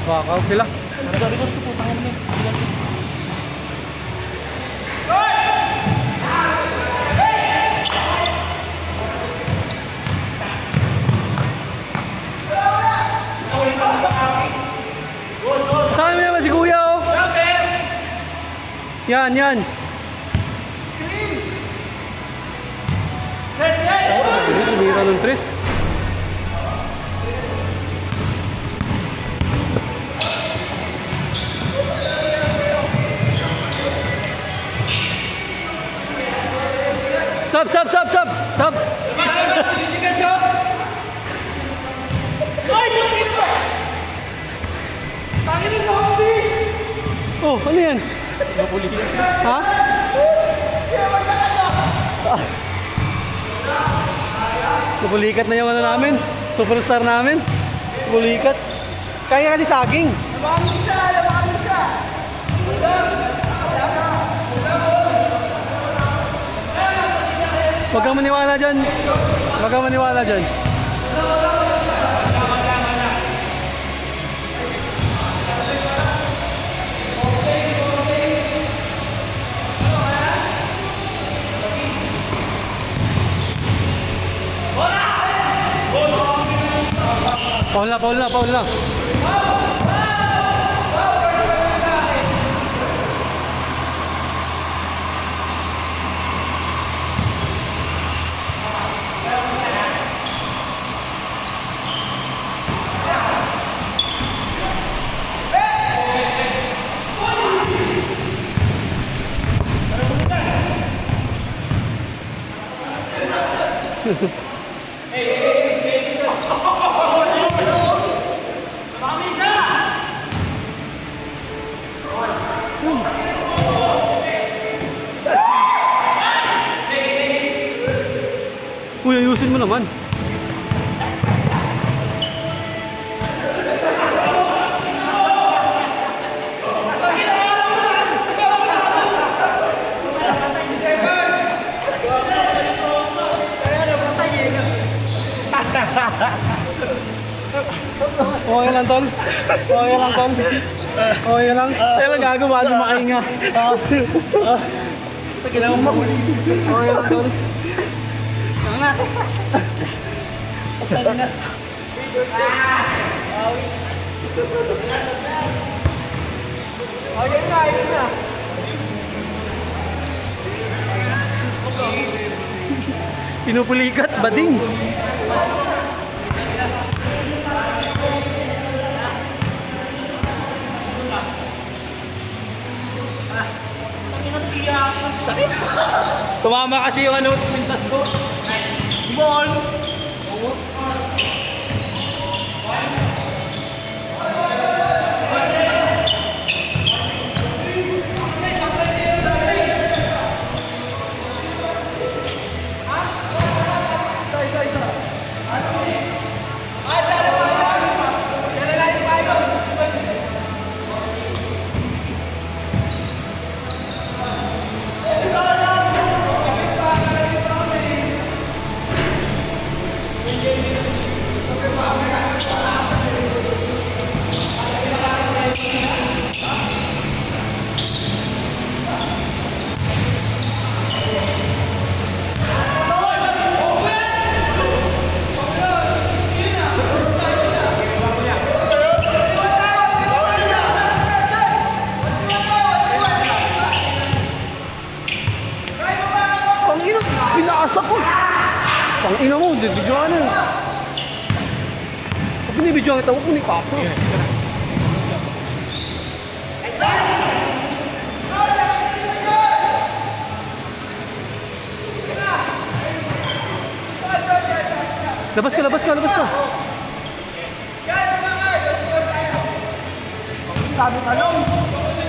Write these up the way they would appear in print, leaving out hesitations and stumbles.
Walkout sila. Record ko po, tangin mo. Saan mo naman si Kuya, oh? Yan, yan. Sumira ng tres. Sub. Oh, ano yan? Ha? Napulikat na yung ano namin. Superstar namin. Napulikat. Kaya kasi saging. Labakan isa. Huwag kang maniwala dyan. Huwag kang maniwala dyan. Paul na. Uy, ayusin mo naman. Okay lang, tol. Okay lang. Kaya lang gagawa ng makahinga. Kailangan mo. Okay lang, tol. Na. Ayos na. Pinupulikat, bading. Sakit. Tumama kasi yung ano, pintas ko. Ball. Pinakasa ko. Pang-ina mo, bibidyoan na. Pag binibidyoan kita, huwag mo nipasa. Labas ka. Sabi talong.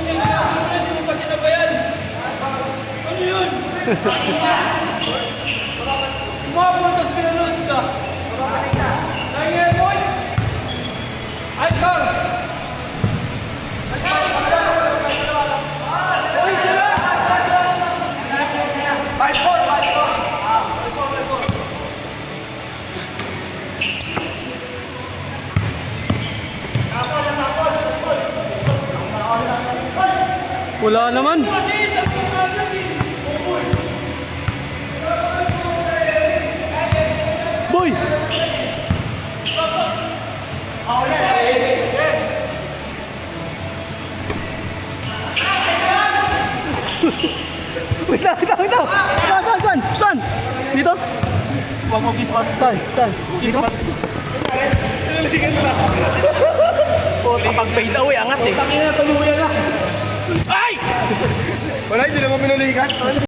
Hindi mo pa sinabayan. Ano yun? Umabot at pinanood ka. Nangyay mo. Ay, Carl! Uy, sila! 5-4. Tapos. Wala naman. Boy! Wait lang, wait lang, wait lang. Saan? Dito? Huwag mo gispat. Saan? Dito? Kapag fade away, angat eh. Tangina, tuluyan na. Ay! Wala, hindi naman pinulikat.